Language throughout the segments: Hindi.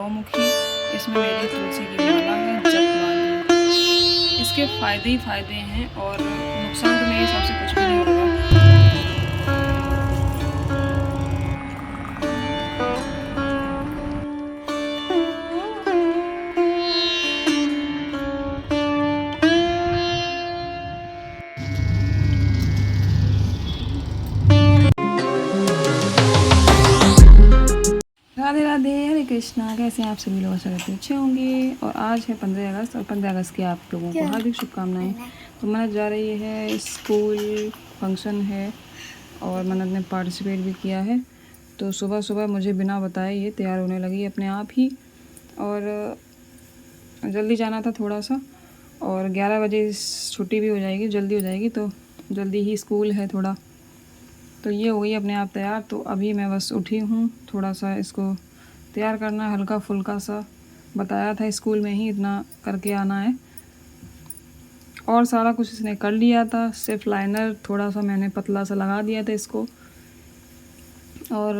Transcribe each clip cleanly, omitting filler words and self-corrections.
गौमुखी, इसमें मेरी तुलसी की माला है जपमाला। इसके फ़ायदे ही फ़ायदे हैं और नुकसान तो मेरे हिसाब से कुछ भी नहीं होगा। राधे राधे, हरे कृष्णा। कैसे हैं आप सभी लोग? आशा करते अच्छे होंगे। और आज है 15 अगस्त और 15 अगस्त की आप लोगों को हार्दिक शुभकामनाएं। तो मनत जा रही है, स्कूल फंक्शन है और मनत ने पार्टिसिपेट भी किया है। तो सुबह सुबह मुझे बिना बताए ये तैयार होने लगी अपने आप ही, और जल्दी जाना था थोड़ा सा, और 11 बजे छुट्टी भी हो जाएगी, जल्दी हो जाएगी, तो जल्दी ही स्कूल है थोड़ा। तो ये हो गई अपने आप तैयार। तो अभी मैं बस उठी हूँ, थोड़ा सा इसको तैयार करना है, हल्का फुल्का सा। बताया था स्कूल में ही इतना करके आना है, और सारा कुछ इसने कर लिया था। सिर्फ लाइनर थोड़ा सा मैंने पतला सा लगा दिया था इसको, और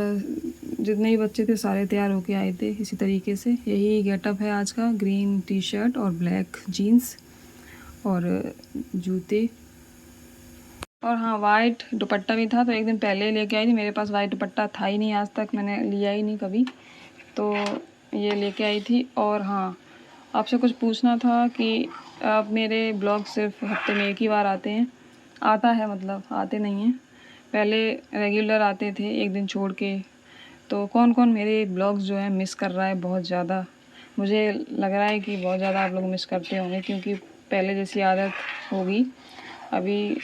जितने भी बच्चे थे सारे तैयार होके आए थे इसी तरीके से। यही गेटअप है आज का, ग्रीन टी शर्ट और ब्लैक जीन्स और जूते, और हाँ वाइट दुपट्टा भी था। तो एक दिन पहले लेके आई थी, मेरे पास वाइट दुपट्टा था ही नहीं, आज तक मैंने लिया ही नहीं कभी, तो ये लेके आई थी। और हाँ, आपसे कुछ पूछना था कि आप मेरे ब्लॉग सिर्फ हफ्ते में एक ही बार आते हैं? आता है मतलब, आते नहीं हैं। पहले रेगुलर आते थे, एक दिन छोड़ के। तो कौन कौन मेरे ब्लॉग्स जो है मिस कर रहा है बहुत ज़्यादा? मुझे लग रहा है कि बहुत ज़्यादा आप लोग मिस करते होंगे, क्योंकि पहले जैसी आदत होगी। अभी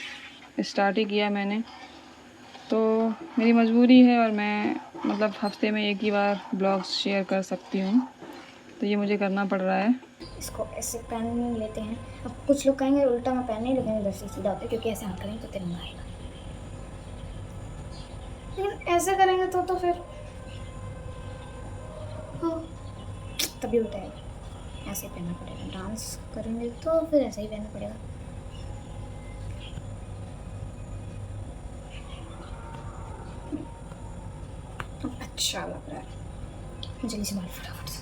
स्टार्ट ही किया मैंने, तो मेरी मजबूरी है, और मैं मतलब हफ्ते में एक ही बार ब्लॉग्स शेयर कर सकती हूँ, तो ये मुझे करना पड़ रहा है। इसको ऐसे पहन लेते हैं। अब कुछ लोग कहेंगे उल्टा मैं पहने, लेकिन इधर से सीधा होता है, क्योंकि ऐसे हाथ करेंगे तो तिरंगा आएगा। लेकिन ऐसे करेंगे तो फिर हाँ, तभी उल्टा आएगा। ऐसे ही पहनना पड़ेगा। डांस करेंगे तो फिर ऐसे ही पहनना पड़ेगा। अच्छा लग रहा है। जल्दी से बाल फटाफट से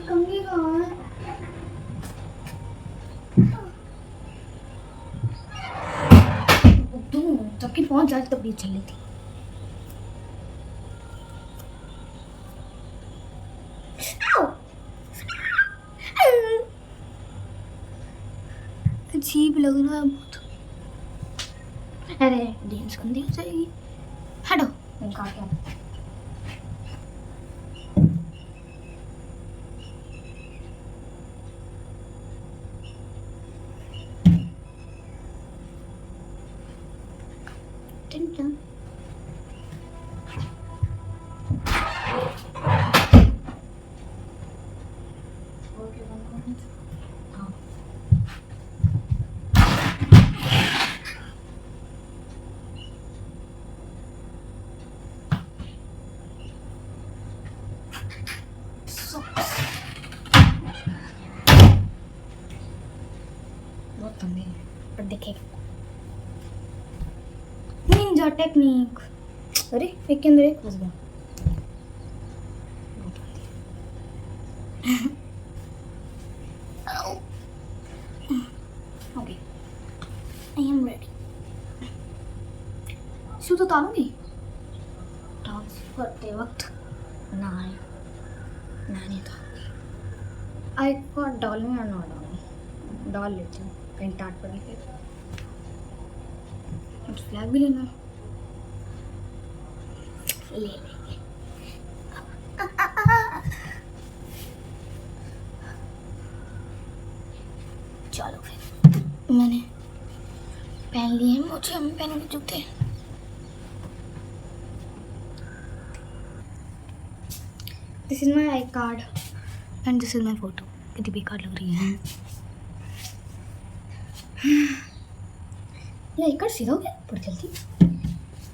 कंघी कहाँ है? जबकि पहुंच जाए तब भी चल रही थी। अजीब लग रहा है बहुत। अरे जीन्स गंदी हो जाएगी, हटो। इनका क्या टिन बहुत गंदी है, पर देखेगा। Ninja technique. अरे एक के अंदर एक घुस गया। Okay, I am ready. Shoe तो उतारूंगी डांस करते वक्त। नहीं था। आई को डालूं या ना डालूं? डाल लेती हूँ, कहीं टाट पड़ी फिर। फ्लैग भी लेना ले लेंगे। चलो फिर, मैंने पहन लिए हैं, मुझे हम पहन के जूते। This is my I card and this is my photo. कितनी बेकार लग रही है। ये आई कार्ड सीधा हो गया बड़ी जल्दी।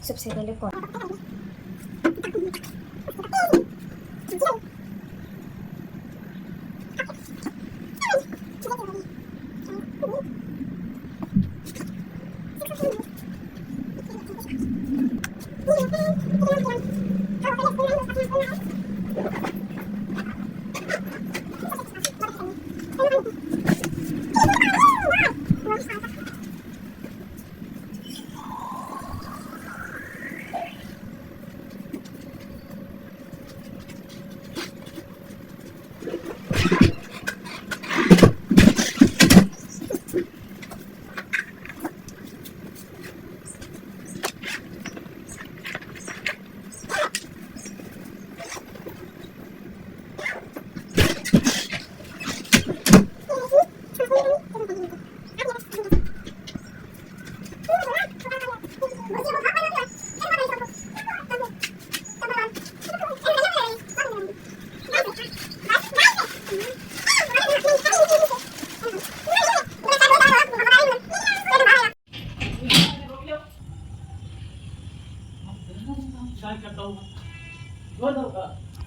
सबसे पहले कौन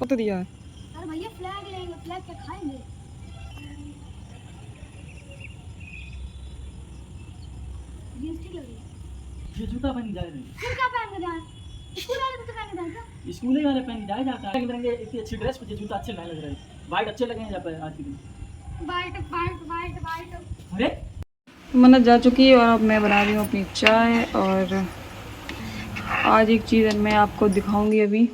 कत दिया है? अरे भैया फ्लैग लेंगे, फ्लैग क्या खाएंगे? जींस ठीक लग रही है। ये जूता पहन के जाए नहीं, फिर क्या पहन के जाए? स्कूल वाले जूते पहन के जाए क्या? स्कूल ही वाले पहन के जाए जाता है रंगे इतनी अच्छी ड्रेस पे ये जूता अच्छे नहीं लग रहे हैं, वाइट अच्छे लगे हैं जब आज के दिन। White white white white. अरे मन्नत जा चुकी है और अब मैं बना रही हूँ अपनी चाय। और आज एक चीज़ मैं आपको दिखाऊंगी अभी,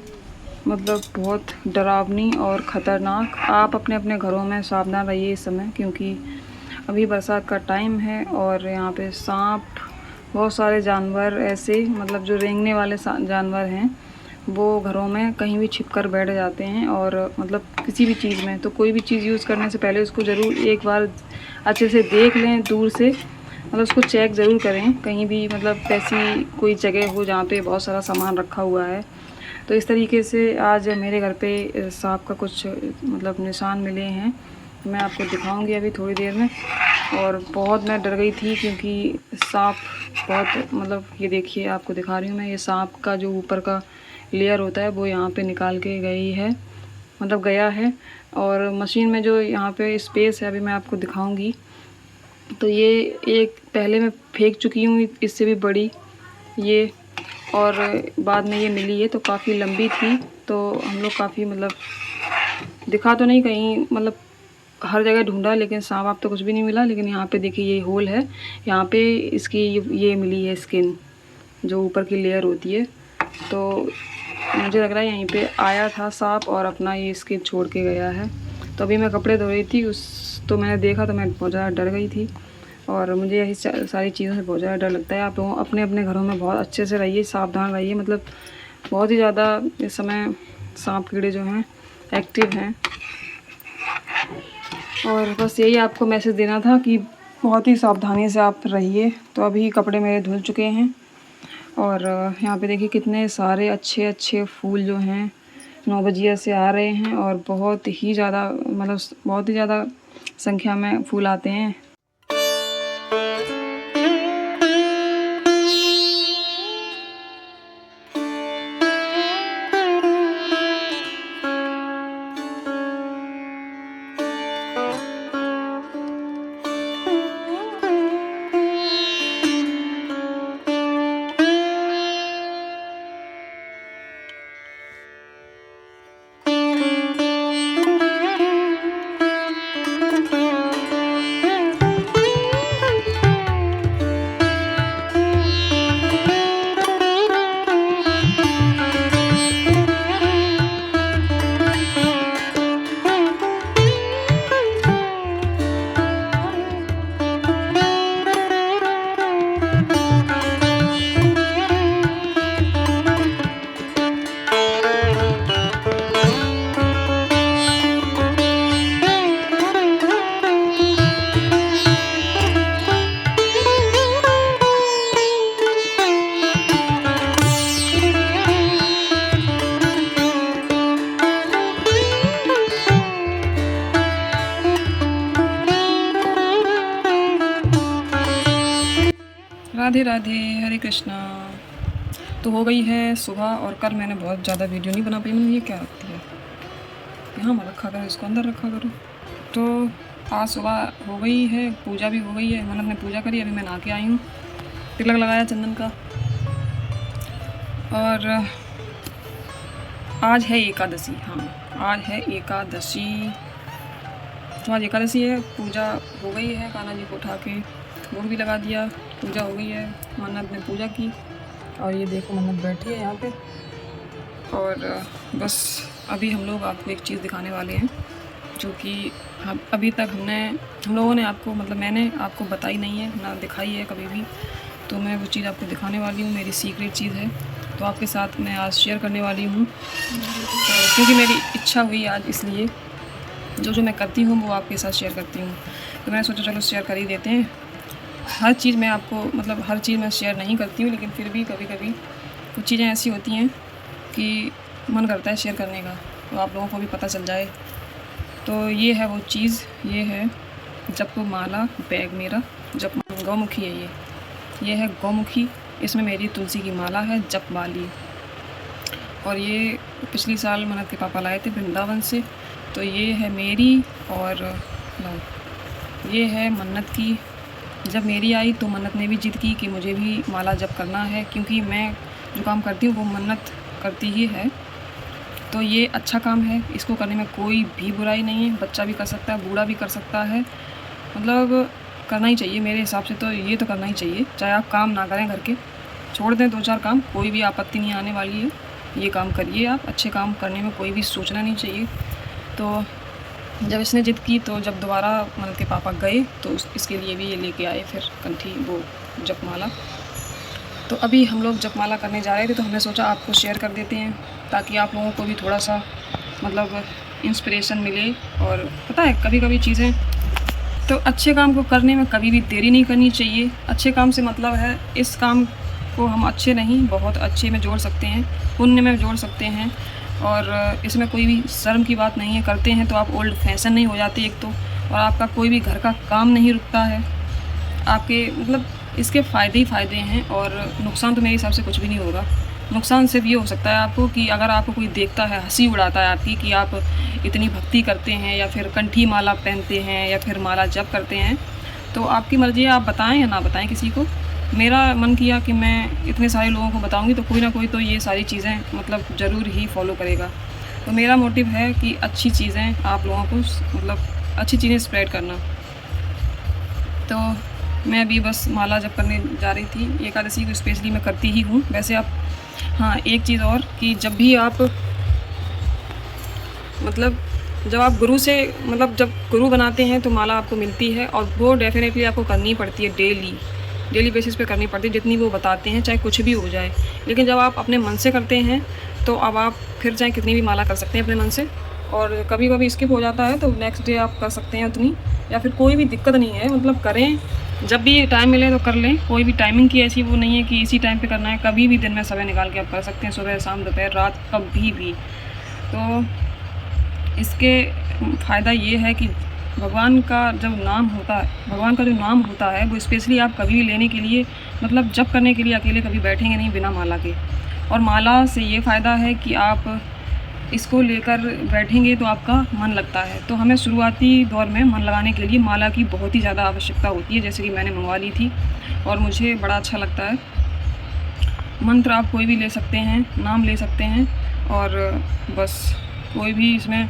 मतलब बहुत डरावनी और ख़तरनाक। आप अपने अपने घरों में सावधान रहिए इस समय, क्योंकि अभी बरसात का टाइम है और यहाँ पे सांप, बहुत सारे जानवर ऐसे, मतलब जो रेंगने वाले जानवर हैं, वो घरों में कहीं भी छिप कर बैठ जाते हैं। और मतलब किसी भी चीज़ में, तो कोई भी चीज़ यूज़ करने से पहले उसको ज़रूर एक बार अच्छे से देख लें दूर से, मतलब उसको चेक ज़रूर करें। कहीं भी मतलब ऐसी कोई जगह हो जहाँ पे बहुत सारा सामान रखा हुआ है। तो इस तरीके से आज मेरे घर पे सांप का कुछ मतलब निशान मिले हैं, मैं आपको दिखाऊंगी अभी थोड़ी देर में। और बहुत मैं डर गई थी क्योंकि सांप बहुत, मतलब ये देखिए आपको दिखा रही हूँ मैं, ये सांप का जो ऊपर का लेयर होता है वो यहाँ पे निकाल के गई है, मतलब गया है। और मशीन में जो यहाँ पे स्पेस है अभी मैं आपको दिखाऊंगी, तो ये एक पहले मैं फेंक चुकी हूँ इससे भी बड़ी ये, और बाद में ये मिली है तो काफ़ी लंबी थी। तो हम लोग काफ़ी मतलब दिखा तो नहीं कहीं, मतलब हर जगह ढूंढा लेकिन सांप आप तो कुछ भी नहीं मिला। लेकिन यहाँ पे देखिए ये होल है, यहाँ पे इसकी ये मिली है स्किन, जो ऊपर की लेयर होती है। तो मुझे लग रहा है यहीं पे आया था सांप और अपना ये स्किन छोड़ के गया है। तो अभी मैं कपड़े धो रही थी तो मैंने देखा तो मैं बहुत ज़्यादा डर गई थी। और मुझे यही सारी चीज़ों से बहुत ज़्यादा डर लगता है। आप लोग अपने अपने घरों में बहुत अच्छे से रहिए, सावधान रहिए। मतलब बहुत ही ज़्यादा इस समय सांप कीड़े जो हैं एक्टिव हैं। और बस यही आपको मैसेज देना था कि बहुत ही सावधानी से आप रहिए। तो अभी कपड़े मेरे धुल चुके हैं और यहाँ पे देखिए कितने सारे अच्छे अच्छे फूल जो हैं 9 बजे से आ रहे हैं और बहुत ही ज़्यादा, मतलब बहुत ही ज़्यादा संख्या में फूल आते हैं। राधे राधे, हरे कृष्णा। तो हो गई है सुबह और कल मैंने बहुत ज़्यादा वीडियो नहीं बना पाई। मैंने ये क्या रखती है यहाँ मत रखा करो, इसको अंदर रखा करो। तो आज सुबह हो गई है, पूजा भी हो गई है, मन्नत ने पूजा करी, अभी मैं नहा के आई हूँ, तिलक लगाया चंदन का। और आज है एकादशी। हाँ, आज है एकादशी। तो आज एकादशी है, पूजा हो गई है, कान्हा जी को उठा के भोग भी लगा दिया, पूजा हो गई है, मन्नत ने पूजा की। और ये देखो मन्नत बैठी है यहाँ पे। और बस अभी हम लोग आपको एक चीज़ दिखाने वाले हैं जो कि अभी तक हम लोगों ने आपको, मतलब मैंने आपको बताई नहीं है ना, दिखाई है कभी भी। तो मैं वो चीज़ आपको दिखाने वाली हूँ, मेरी सीक्रेट चीज़ है, तो आपके साथ मैं आज शेयर करने वाली हूँ। तो क्योंकि मेरी इच्छा हुई आज, इसलिए जो मैं करती हूँ वो आपके साथ शेयर करती हूँ। तो मैंने सोचा चलो शेयर कर ही देते हैं। हर चीज़ मैं आपको, मतलब हर चीज़ मैं शेयर नहीं करती हूँ, लेकिन फिर भी कभी कभी कुछ चीज़ें ऐसी होती हैं कि मन करता है शेयर करने का, तो आप लोगों को भी पता चल जाए। तो ये है वो चीज़, ये है जप माला बैग मेरा, जप गौमुखी है ये है गौमुखी। इसमें मेरी तुलसी की माला है, जप वाली। और ये पिछली साल मन्नत के पापा लाए थे वृंदावन से। तो ये है मेरी, और ये है मन्नत की। जब मेरी आई तो मन्नत ने भी जिद की कि मुझे भी माला जप करना है, क्योंकि मैं जो काम करती हूँ वो मन्नत करती ही है। तो ये अच्छा काम है, इसको करने में कोई भी बुराई नहीं है। बच्चा भी कर सकता है, बूढ़ा भी कर सकता है, मतलब करना ही चाहिए मेरे हिसाब से। तो ये तो करना ही चाहिए, चाहे आप काम ना करें घर के, छोड़ दें 2-4 काम, कोई भी आपत्ति नहीं आने वाली है। ये काम करिए आप, अच्छे काम करने में कोई भी सोचना नहीं चाहिए। तो जब इसने जिद की, तो जब दोबारा मन्नत के पापा गए तो इसके लिए भी ये लेके आए फिर कंठी, वो जपमाला। तो अभी हम लोग जपमाला करने जा रहे थे, तो हमने सोचा आपको शेयर कर देते हैं, ताकि आप लोगों को भी थोड़ा सा मतलब इंस्पिरेशन मिले। और पता है कभी कभी चीज़ें, तो अच्छे काम को करने में कभी भी देरी नहीं करनी चाहिए। अच्छे काम से मतलब है, इस काम को हम अच्छे नहीं, बहुत अच्छे में जोड़ सकते हैं, पुण्य में जोड़ सकते हैं। और इसमें कोई भी शर्म की बात नहीं है। करते हैं तो आप ओल्ड फैशन नहीं हो जाते एक तो, और आपका कोई भी घर का काम नहीं रुकता है आपके, मतलब इसके फ़ायदे ही फ़ायदे हैं। और नुकसान तो मेरे हिसाब से कुछ भी नहीं होगा। नुकसान सिर्फ ये हो सकता है आपको कि अगर आपको कोई देखता है, हंसी उड़ाता है आपकी कि आप इतनी भक्ति करते हैं, या फिर कंठी माला पहनते हैं, या फिर माला जप करते हैं, तो आपकी मर्ज़ी है, आप बताएं या ना बताएं किसी को। मेरा मन किया कि मैं इतने सारे लोगों को बताऊंगी तो कोई ना कोई तो ये सारी चीज़ें मतलब ज़रूर ही फॉलो करेगा। तो मेरा मोटिव है कि अच्छी चीज़ें आप लोगों को, मतलब अच्छी चीज़ें स्प्रेड करना। तो मैं अभी बस माला जप करने जा रही थी। एकादशी को स्पेशली मैं करती ही हूँ वैसे। आप, हाँ एक चीज़ और कि जब भी आप, मतलब जब आप गुरु से, मतलब जब गुरु बनाते हैं तो माला आपको मिलती है, और वो डेफिनेटली आपको करनी पड़ती है, डेली बेसिस पे करनी पड़ती है, जितनी वो बताते हैं, चाहे कुछ भी हो जाए। लेकिन जब आप अपने मन से करते हैं तो अब आप फिर चाहे कितनी भी माला कर सकते हैं अपने मन से। और कभी कभी स्किप हो जाता है तो नेक्स्ट डे आप कर सकते हैं उतनी, या फिर कोई भी दिक्कत नहीं है, मतलब करें जब भी टाइम मिले तो कर लें। कोई भी टाइमिंग की ऐसी वो नहीं है कि इसी टाइम पे करना है, कभी भी दिन में समय निकाल के आप कर सकते हैं, सुबह शाम दोपहर रात कभी भी। तो इसके फ़ायदा ये है कि भगवान का जब नाम होता है, भगवान का जो नाम होता है वो स्पेशली आप कभी भी लेने के लिए, मतलब जप करने के लिए अकेले कभी बैठेंगे नहीं बिना माला के। और माला से ये फ़ायदा है कि आप इसको लेकर बैठेंगे तो आपका मन लगता है। तो हमें शुरुआती दौर में मन लगाने के लिए माला की बहुत ही ज़्यादा आवश्यकता होती है, जैसे कि मैंने मंगवा ली थी और मुझे बड़ा अच्छा लगता है। मंत्र आप कोई भी ले सकते हैं, नाम ले सकते हैं, और बस कोई भी इसमें।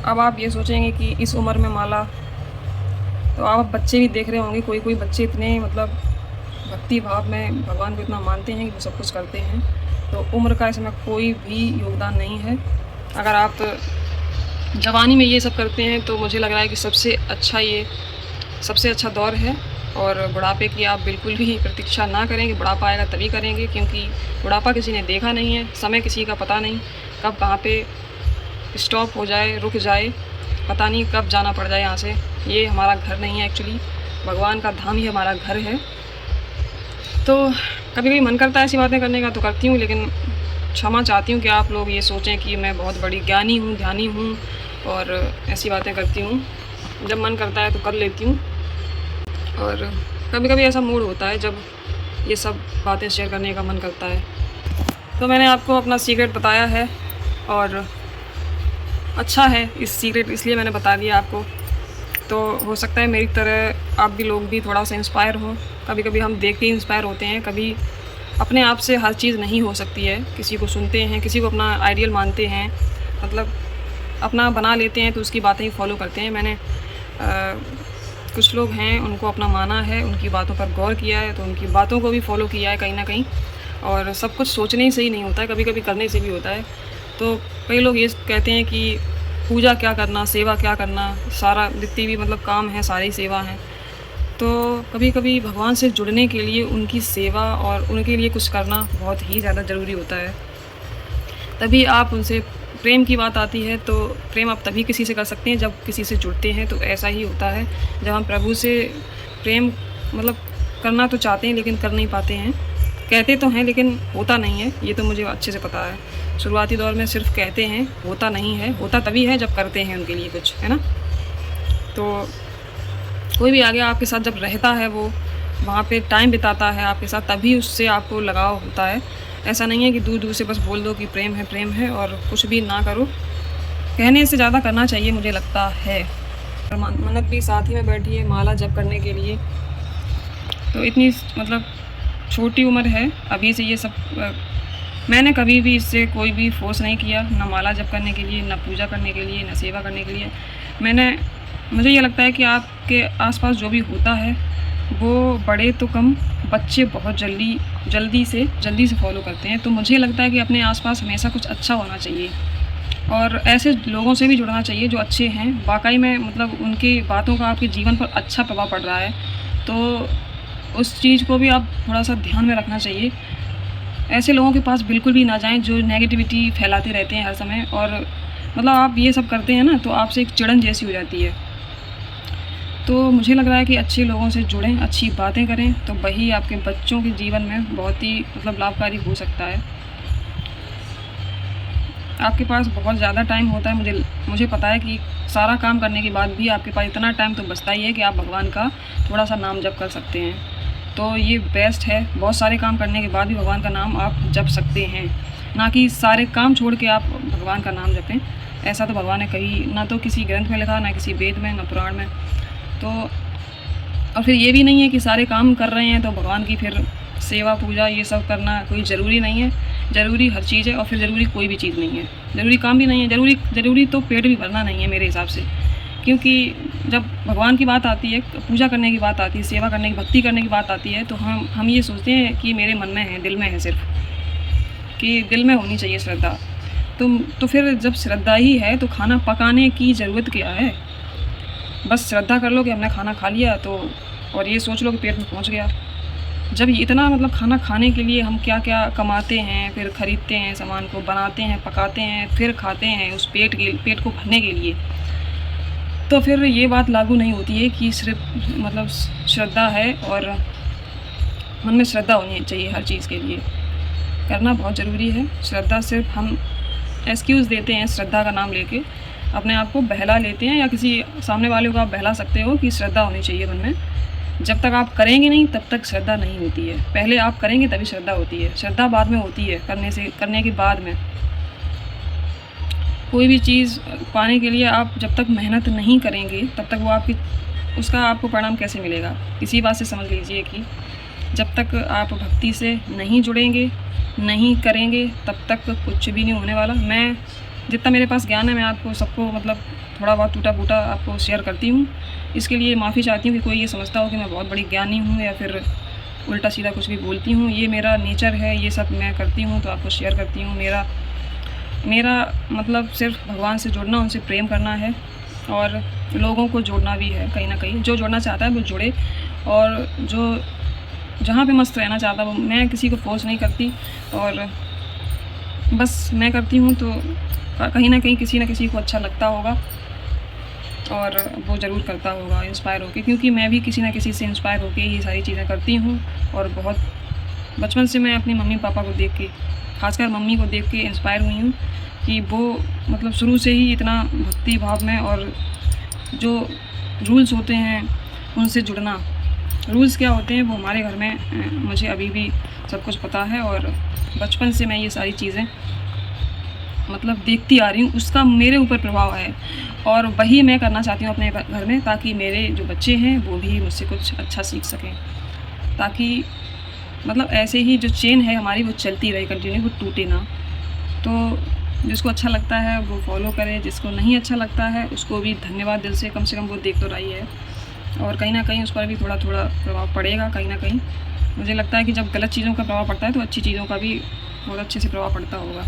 अब आप ये सोचेंगे कि इस उम्र में माला, तो आप बच्चे भी देख रहे होंगे, कोई बच्चे इतने मतलब भक्ति भाव में भगवान को इतना मानते हैं कि वो सब कुछ करते हैं। तो उम्र का इसमें कोई भी योगदान नहीं है। अगर आप जवानी में ये सब करते हैं तो मुझे लग रहा है कि सबसे अच्छा दौर है। और बुढ़ापे की आप बिल्कुल भी प्रतीक्षा ना करें कि बुढ़ापा आएगा तभी करेंगे, क्योंकि बुढ़ापा किसी ने देखा नहीं है। समय किसी का पता नहीं कब कहाँ पे स्टॉप हो जाए, रुक जाए, पता नहीं कब जाना पड़ जाए यहाँ से। ये हमारा घर नहीं है, एक्चुअली भगवान का धाम ही हमारा घर है। तो कभी कभी मन करता है ऐसी बातें करने का तो करती हूँ, लेकिन क्षमा चाहती हूँ कि आप लोग ये सोचें कि मैं बहुत बड़ी ज्ञानी हूँ, ध्यानी हूँ और ऐसी बातें करती हूँ। जब मन करता है तो कर लेती हूँ, और कभी कभी ऐसा मूड होता है जब ये सब बातें शेयर करने का मन करता है। तो मैंने आपको अपना सीक्रेट बताया है, और अच्छा है इस सीक्रेट इसलिए मैंने बता दिया आपको। तो हो सकता है मेरी तरह आप भी लोग भी थोड़ा सा इंस्पायर हो। कभी कभी हम देख के इंस्पायर होते हैं, कभी अपने आप से हर चीज़ नहीं हो सकती है। किसी को सुनते हैं, किसी को अपना आइडियल मानते हैं, मतलब अपना बना लेते हैं तो उसकी बातें ही फॉलो करते हैं। मैंने कुछ लोग हैं उनको अपना माना है, उनकी बातों पर गौर किया है, तो उनकी बातों को भी फॉलो किया है कहीं ना कहीं। और सब कुछ सोचने से ही नहीं होता है, कभी कभी करने से भी होता है। तो कई लोग ये कहते हैं कि पूजा क्या करना, सेवा क्या करना, सारा जितनी भी मतलब काम है सारी सेवा है। तो कभी कभी भगवान से जुड़ने के लिए उनकी सेवा और उनके लिए कुछ करना बहुत ही ज़्यादा ज़रूरी होता है। तभी आप उनसे, प्रेम की बात आती है तो प्रेम आप तभी किसी से कर सकते हैं जब किसी से जुड़ते हैं। तो ऐसा ही होता है, जब हम प्रभु से प्रेम मतलब करना तो चाहते हैं लेकिन कर नहीं पाते हैं। कहते तो हैं लेकिन होता नहीं है, ये तो मुझे अच्छे से पता है। शुरुआती दौर में सिर्फ कहते हैं, होता नहीं है। होता तभी है जब करते हैं उनके लिए कुछ, है ना। तो कोई भी आगे आपके साथ जब रहता है, वो वहाँ पे टाइम बिताता है आपके साथ, तभी उससे आपको लगाव होता है। ऐसा नहीं है कि दूर दूर से बस बोल दो कि प्रेम है और कुछ भी ना करो। कहने से ज़्यादा करना चाहिए मुझे लगता है। मन्नत भी साथ ही में बैठी है माला जप करने के लिए। तो इतनी मतलब छोटी उम्र है अभी से ये सब। मैंने कभी भी इससे कोई भी फोर्स नहीं किया, ना माला जप करने के लिए, ना पूजा करने के लिए, ना सेवा करने के लिए। मुझे ये लगता है कि आपके आसपास जो भी होता है वो बड़े तो कम, बच्चे बहुत जल्दी से फॉलो करते हैं। तो मुझे लगता है कि अपने आसपास हमेशा कुछ अच्छा होना चाहिए और ऐसे लोगों से भी जुड़ना चाहिए जो अच्छे हैं वाकई में, मतलब उनकी बातों का आपके जीवन पर अच्छा प्रभाव पड़ रहा है। तो उस चीज़ को भी आप थोड़ा सा ध्यान में रखना चाहिए। ऐसे लोगों के पास बिल्कुल भी ना जाएं जो नेगेटिविटी फैलाते रहते हैं हर समय। और मतलब आप ये सब करते हैं ना तो आपसे एक चिड़न जैसी हो जाती है। तो मुझे लग रहा है कि अच्छे लोगों से जुड़ें, अच्छी बातें करें, तो वही आपके बच्चों के जीवन में बहुत ही मतलब लाभकारी हो सकता है। आपके पास बहुत ज़्यादा टाइम होता है, मुझे पता है कि सारा काम करने के बाद भी आपके पास इतना टाइम तो बचता ही है कि आप भगवान का थोड़ा सा नाम जप कर सकते हैं। तो ये बेस्ट है। बहुत सारे काम करने के बाद भी भगवान का नाम आप जप सकते हैं, ना कि सारे काम छोड़ के आप भगवान का नाम जपें। ऐसा तो भगवान ने कहीं ना तो किसी ग्रंथ में लिखा, ना किसी वेद में, ना पुराण में। तो और फिर ये भी नहीं है कि सारे काम कर रहे हैं तो भगवान की फिर सेवा पूजा ये सब करना कोई ज़रूरी नहीं है। ज़रूरी हर चीज़ है और फिर ज़रूरी कोई भी चीज़ नहीं है। ज़रूरी काम भी नहीं है, ज़रूरी तो पेट भी भरना नहीं है मेरे हिसाब से। क्योंकि जब भगवान की बात आती है, पूजा करने की बात आती है, सेवा करने की, भक्ति करने की बात आती है, तो हम ये सोचते हैं कि मेरे मन में है, दिल में है, सिर्फ कि दिल में होनी चाहिए श्रद्धा। तो फिर जब श्रद्धा ही है तो खाना पकाने की ज़रूरत क्या है। बस श्रद्धा कर लो कि हमने खाना खा लिया तो, और ये सोच लो कि पेट में पहुंच गया। जब इतना मतलब खाना खाने के लिए हम क्या क्या कमाते हैं, फिर ख़रीदते हैं सामान को, बनाते हैं, पकाते हैं, फिर खाते हैं उस पेट को भरने के लिए, तो फिर ये बात लागू नहीं होती है कि सिर्फ मतलब श्रद्धा है और मन में श्रद्धा होनी चाहिए हर चीज़ के लिए। करना बहुत ज़रूरी है। श्रद्धा सिर्फ हम एक्सक्यूज़ देते हैं, श्रद्धा का नाम लेके अपने आप को बहला लेते हैं, या किसी सामने वाले को आप बहला सकते हो कि श्रद्धा होनी चाहिए मन में। जब तक आप करेंगे नहीं तब तक श्रद्धा नहीं होती है। पहले आप करेंगे तभी श्रद्धा होती है। श्रद्धा बाद में होती है, करने के बाद में। कोई भी चीज़ पाने के लिए आप जब तक मेहनत नहीं करेंगे तब तक वो उसका आपको परिणाम कैसे मिलेगा। इसी बात से समझ लीजिए कि जब तक आप भक्ति से नहीं जुड़ेंगे, नहीं करेंगे, तब तक कुछ भी नहीं होने वाला। मैं जितना मेरे पास ज्ञान है मैं आपको सबको मतलब थोड़ा बहुत टूटा फूटा आपको शेयर करती हूँ। इसके लिए माफ़ी चाहती हूँ कि कोई ये समझता हो कि मैं बहुत बड़ी ज्ञानी हूँ या फिर उल्टा सीधा कुछ भी बोलती हूँ। ये मेरा नेचर है, ये सब मैं करती हूँ तो आपको शेयर करती हूँ। मेरा मतलब सिर्फ भगवान से जुड़ना, उनसे प्रेम करना है और लोगों को जोड़ना भी है कहीं ना कहीं। जो जुड़ना चाहता है वो जुड़े, और जो जहाँ पे मस्त रहना चाहता है वो, मैं किसी को फोर्स नहीं करती और बस मैं करती हूँ तो कहीं ना कहीं किसी न किसी को अच्छा लगता होगा और वो ज़रूर करता होगा इंस्पायर होके, क्योंकि मैं भी किसी न किसी से इंस्पायर होके ये सारी चीज़ें करती हूँ। और बहुत बचपन से मैं अपनी मम्मी पापा को देख के, खासकर मम्मी को देख के इंस्पायर हुई हूँ कि वो मतलब शुरू से ही इतना भक्ति भाव में, और जो रूल्स होते हैं उनसे जुड़ना। रूल्स क्या होते हैं वो हमारे घर में मुझे अभी भी सब कुछ पता है, और बचपन से मैं ये सारी चीज़ें मतलब देखती आ रही हूँ, उसका मेरे ऊपर प्रभाव है और वही मैं करना चाहती हूँ अपने घर में, ताकि मेरे जो बच्चे हैं वो भी मुझसे कुछ अच्छा सीख सकें, ताकि मतलब ऐसे ही जो चेन है हमारी वो चलती रहे कंटिन्यू, वो टूटे ना। तो जिसको अच्छा लगता है वो फॉलो करे, जिसको नहीं अच्छा लगता है उसको भी धन्यवाद दिल से, कम वो देख तो रही है। और कहीं ना कहीं उस पर भी थोड़ा थोड़ा प्रभाव पड़ेगा कहीं ना कहीं। मुझे लगता है कि जब गलत चीज़ों का प्रभाव पड़ता है तो अच्छी चीज़ों का भी बहुत अच्छे से प्रभाव पड़ता होगा।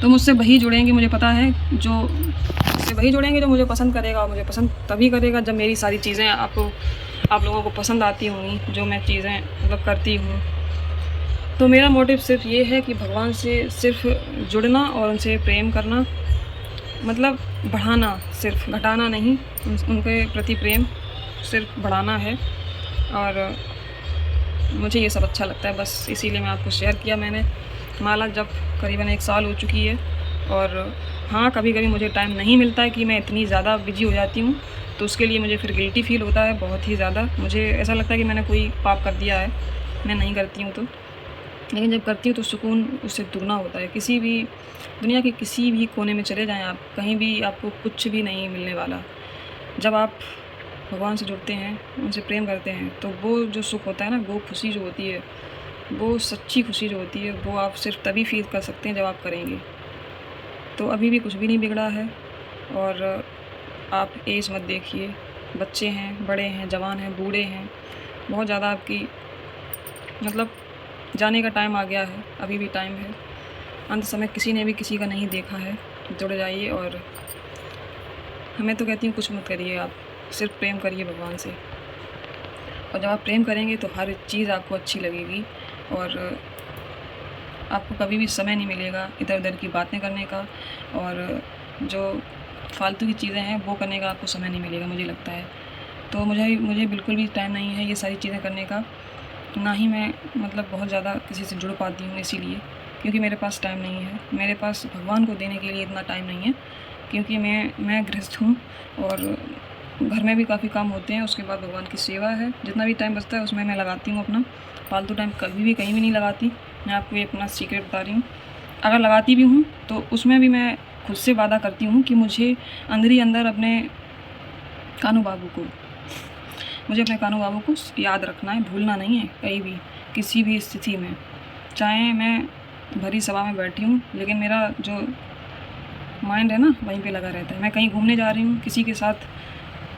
तो मुझसे वही जुड़ेंगे, मुझे पता है, जो मुझसे वही जुड़ेंगे जो मुझे पसंद करेगा, और मुझे पसंद तभी करेगा जब मेरी सारी चीज़ें आप लोगों को पसंद आती होंगी, जो मैं चीज़ें मतलब करती हूँ। तो मेरा मोटिव सिर्फ ये है कि भगवान से सिर्फ जुड़ना और उनसे प्रेम करना, मतलब बढ़ाना, सिर्फ घटाना नहीं। उनके प्रति प्रेम सिर्फ बढ़ाना है। और मुझे ये सब अच्छा लगता है, बस इसीलिए मैं आपको शेयर किया मैंने। माला जब करीबन 1 साल हो चुकी है, और हाँ, कभी कभी मुझे टाइम नहीं मिलता है कि मैं इतनी ज़्यादा बिजी हो जाती हूँ, तो उसके लिए मुझे फिर गिल्टी फील होता है बहुत ही ज़्यादा। मुझे ऐसा लगता है कि मैंने कोई पाप कर दिया है, मैं नहीं करती हूँ तो। लेकिन जब करती हूँ तो सुकून उससे दुगना होता है। किसी भी दुनिया के किसी भी कोने में चले जाएं आप, कहीं भी आपको कुछ भी नहीं मिलने वाला। जब आप भगवान से जुड़ते हैं, उनसे प्रेम करते हैं, तो वो जो सुख होता है ना, वो खुशी जो होती है, वो सच्ची खुशी जो होती है, वो आप सिर्फ तभी फील कर सकते हैं जब आप करेंगे। तो अभी भी कुछ भी नहीं बिगड़ा है। और आप एज मत देखिए, बच्चे हैं, बड़े हैं, जवान हैं, बूढ़े हैं, बहुत ज़्यादा आपकी मतलब जाने का टाइम आ गया है, अभी भी टाइम है। अंत समय किसी ने भी किसी का नहीं देखा है, जुड़ जाइए। और मैं तो कहती हूँ कुछ मत करिए, आप सिर्फ प्रेम करिए भगवान से। और जब आप प्रेम करेंगे तो हर चीज़ आपको अच्छी लगेगी, और आपको कभी भी समय नहीं मिलेगा इधर उधर की बातें करने का, और जो फालतू की चीज़ें हैं वो करने का आपको समय नहीं मिलेगा, मुझे लगता है। तो मुझे बिल्कुल भी टाइम नहीं है ये सारी चीज़ें करने का, ना ही मैं मतलब बहुत ज़्यादा किसी से जुड़ पाती हूँ, इसीलिए क्योंकि मेरे पास टाइम नहीं है। मेरे पास भगवान को देने के लिए इतना टाइम नहीं है, क्योंकि मैं गृहस्थ हूँ, और घर में भी काफ़ी काम होते हैं। उसके बाद भगवान की सेवा है, जितना भी टाइम बचता है उसमें मैं लगाती हूँ अपना। फालतू टाइम कभी भी कहीं भी नहीं लगाती। मैं आपको ये अपना सीक्रेट बता रही हूँ। अगर लगाती भी हूँ तो उसमें भी मैं खुद से वादा करती हूँ कि मुझे अंदर ही अंदर अपने कानू बाबू को याद रखना है, भूलना नहीं है कहीं भी, किसी भी स्थिति में। चाहे मैं भरी सभा में बैठी हूँ, लेकिन मेरा जो माइंड है ना वहीं पे लगा रहता है। मैं कहीं घूमने जा रही हूँ, किसी के साथ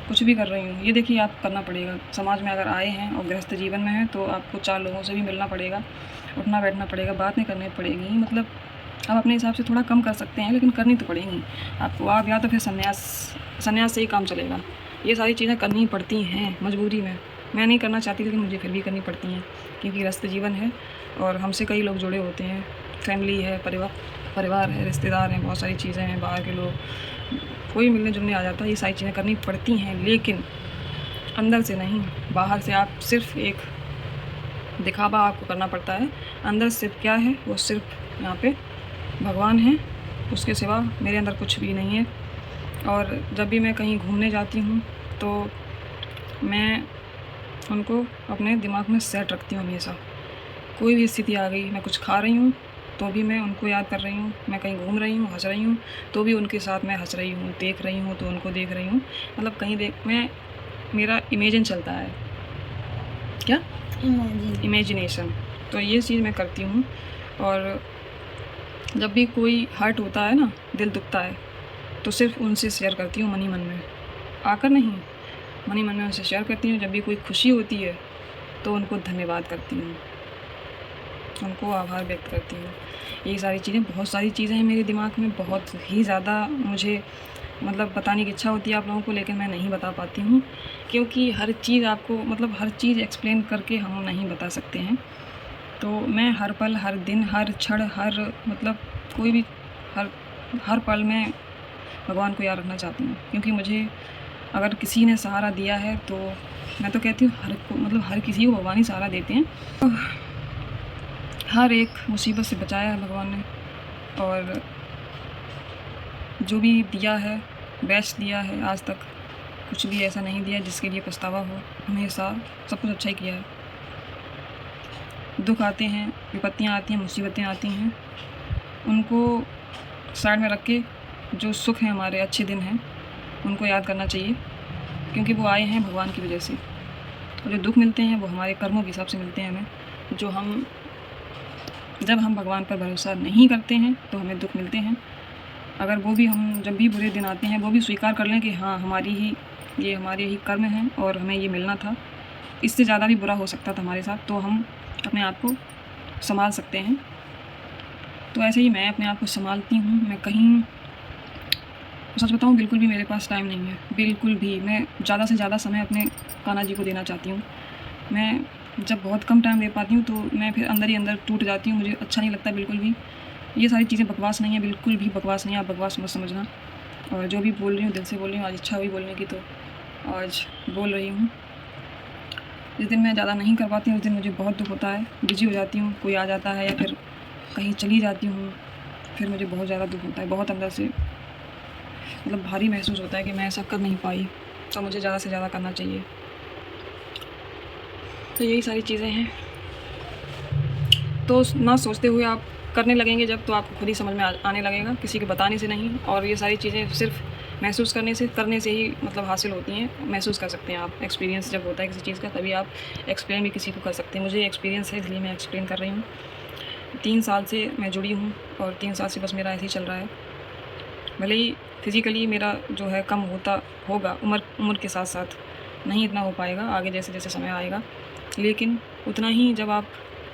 कुछ भी कर रही हूँ, ये देखिए आप करना पड़ेगा। समाज में अगर आए हैं और गृहस्थ जीवन में हैं तो आपको 4 लोगों से भी मिलना पड़ेगा, उठना बैठना पड़ेगा, बातें करनी पड़ेगी। मतलब आप अपने हिसाब से थोड़ा कम कर सकते हैं, लेकिन करनी तो पड़ेगी आपको। आप या तो फिर संन्यास से ही काम चलेगा। ये सारी चीज़ें करनी पड़ती हैं मजबूरी में। मैं नहीं करना चाहती, लेकिन मुझे फिर भी करनी पड़ती हैं, क्योंकि गृहस्थ जीवन है और हमसे कई लोग जुड़े होते हैं। फैमिली है, परिवार है, रिश्तेदार हैं, बहुत सारी चीज़ें हैं, बाहर के लोग, कोई मिलने जुलने आ जाता है। ये सारी चीज़ें करनी पड़ती हैं, लेकिन अंदर से नहीं, बाहर से। आप सिर्फ एक दिखावा आपको करना पड़ता है, अंदर से क्या है वो सिर्फ यहाँ पे भगवान है, उसके सिवा मेरे अंदर कुछ भी नहीं है। और जब भी मैं कहीं घूमने जाती हूँ तो मैं उनको अपने दिमाग में सेट रखती हूँ हमेशा। कोई भी स्थिति आ गई, मैं कुछ खा रही हूँ तो भी मैं उनको याद कर रही हूँ, मैं कहीं घूम रही हूँ, हंस रही हूँ तो भी उनके साथ मैं हंस रही हूँ, देख रही हूँ तो उनको देख रही हूँ। मतलब कहीं मेरा इमेजिन चलता है, क्या इमेजिनेशन। तो ये चीज़ मैं करती हूँ। और जब भी कोई हर्ट होता है ना, दिल दुखता है, तो सिर्फ उनसे शेयर करती हूँ, मन ही मन में, आकर नहीं, मन ही मन में उनसे शेयर करती हूँ। जब भी कोई खुशी होती है तो उनको धन्यवाद करती हूँ, उनको आभार व्यक्त करती हूँ। ये सारी चीज़ें, बहुत सारी चीज़ें हैं मेरे दिमाग में, बहुत ही ज़्यादा मुझे मतलब बताने की इच्छा होती है आप लोगों को, लेकिन मैं नहीं बता पाती हूँ, क्योंकि हर चीज़ आपको मतलब हर चीज़ एक्सप्लेन करके हम नहीं बता सकते हैं। तो मैं हर पल, हर दिन, हर क्षण, हर मतलब कोई भी हर पल में भगवान को याद रखना चाहती हूँ, क्योंकि मुझे अगर किसी ने सहारा दिया है तो मैं तो कहती हूँ हर किसी को भगवान ही सहारा देते हैं। तो हर एक मुसीबत से बचाया है भगवान ने, और जो भी दिया है बेस्ट दिया है। आज तक कुछ भी ऐसा नहीं दिया जिसके लिए पछतावा हो, हमेशा सब कुछ अच्छा ही किया है। दुख आते हैं, विपत्तियाँ आती हैं, मुसीबतें आती हैं, उनको साइड में रख के जो सुख हैं, हमारे अच्छे दिन हैं, उनको याद करना चाहिए, क्योंकि वो आए हैं भगवान की वजह से। और जो दुख मिलते हैं वो हमारे कर्मों के हिसाब से मिलते हैं हमें। जो जब हम भगवान पर भरोसा नहीं करते हैं तो हमें दुख मिलते हैं। अगर वो भी हम जब भी बुरे दिन आते हैं वो भी स्वीकार कर लें कि हाँ हमारे ही कर्म हैं और हमें ये मिलना था, इससे ज़्यादा भी बुरा हो सकता था हमारे साथ, तो हम अपने आप को संभाल सकते हैं। तो ऐसे ही मैं अपने आप को संभालती हूँ। मैं कहीं सच बताऊँ बिल्कुल भी मेरे पास टाइम नहीं है, बिल्कुल भी। मैं ज़्यादा से ज़्यादा समय अपने कान्हा जी को देना चाहती हूँ। मैं जब बहुत कम टाइम दे पाती हूँ तो मैं फिर अंदर ही अंदर टूट जाती हूँ, मुझे अच्छा नहीं लगता बिल्कुल भी। ये सारी चीज़ें बकवास नहीं है, बिल्कुल भी बकवास नहीं है, आप बकवास मत समझना। और जो भी बोल रही हूँ दिल से बोल रही हूँ, आज इच्छा हुई बोलने की तो आज बोल रही हूँ। जिस दिन मैं ज़्यादा नहीं कर पाती हूँ उस दिन मुझे बहुत दुख होता है, बिजी हो जाती हूँ, कोई आ जाता है या फिर कहीं चली जाती हूँ, फिर मुझे बहुत ज़्यादा दुख होता है, बहुत अंदर से मतलब भारी महसूस होता है कि मैं ऐसा कर नहीं पाई, तो मुझे ज़्यादा से ज़्यादा करना चाहिए। तो यही सारी चीज़ें हैं। तो ना सोचते हुए आप करने लगेंगे जब, तो आपको खुद ही समझ में आने लगेगा, किसी के बताने से नहीं। और ये सारी चीज़ें सिर्फ महसूस करने से ही मतलब हासिल होती हैं, महसूस कर सकते हैं आप। एक्सपीरियंस जब होता है किसी चीज़ का तभी आप एक्सप्लेन भी किसी को कर सकते हैं। मुझे एक्सपीरियंस है इसलिए मैं एक्सप्लेन कर रही हूँ। 3 साल से मैं जुड़ी हूँ और 3 साल से बस मेरा ऐसे ही चल रहा है। भले ही फिज़िकली मेरा जो है कम होगा उम्र के साथ साथ, नहीं इतना हो पाएगा आगे जैसे जैसे समय आएगा, लेकिन उतना ही जब आप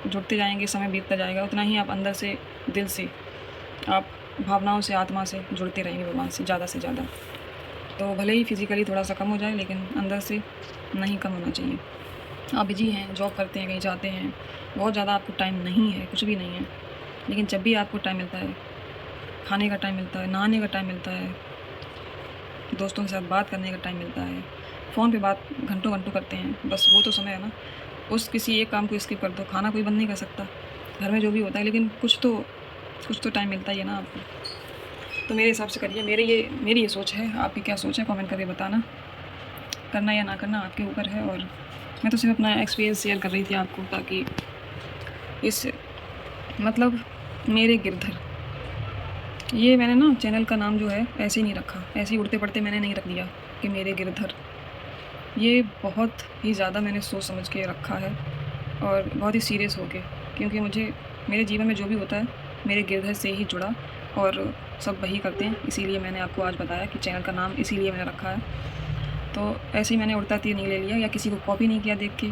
जुड़ते जाएंगे, समय बीतता जाएगा, उतना ही आप अंदर से, दिल से, आप भावनाओं से, आत्मा से जुड़ते रहेंगे भगवान से ज़्यादा। तो भले ही फिज़िकली थोड़ा सा कम हो जाए लेकिन अंदर से नहीं कम होना चाहिए। आप बिजी हैं, जॉब करते हैं, कहीं जाते हैं, बहुत ज़्यादा आपको टाइम नहीं है, कुछ भी नहीं है, लेकिन जब भी आपको टाइम मिलता है, खाने का टाइम मिलता है, नहाने का टाइम मिलता है, दोस्तों के साथ बात करने का टाइम मिलता है, फ़ोन पे बात घंटों करते हैं, बस वो तो समय है ना। उस किसी एक काम को स्किप कर दो, खाना कोई बंद नहीं कर सकता, घर में जो भी होता है, लेकिन कुछ तो टाइम मिलता ही है ना आपको। तो मेरे हिसाब से करिए, मेरी ये सोच है। आपकी क्या सोच है कमेंट करके बताना, करना या ना करना आपके ऊपर है। और मैं तो सिर्फ अपना एक्सपीरियंस शेयर कर रही थी आपको, ताकि इस मतलब मेरे गिरधर, ये मैंने ना चैनल का नाम जो है ऐसे ही नहीं रखा, ऐसे ही उड़ते पड़ते मैंने नहीं रख दिया कि मेरे गिरधर। ये बहुत ही ज़्यादा मैंने सोच समझ के रखा है और बहुत ही सीरियस होके, क्योंकि मुझे मेरे जीवन में जो भी होता है मेरे गिरधर से ही जुड़ा और सब वही करते हैं, इसीलिए मैंने आपको आज बताया कि चैनल का नाम इसीलिए मैंने रखा है। तो ऐसे ही मैंने उड़ता तीर नहीं ले लिया या किसी को कॉपी नहीं किया देख के,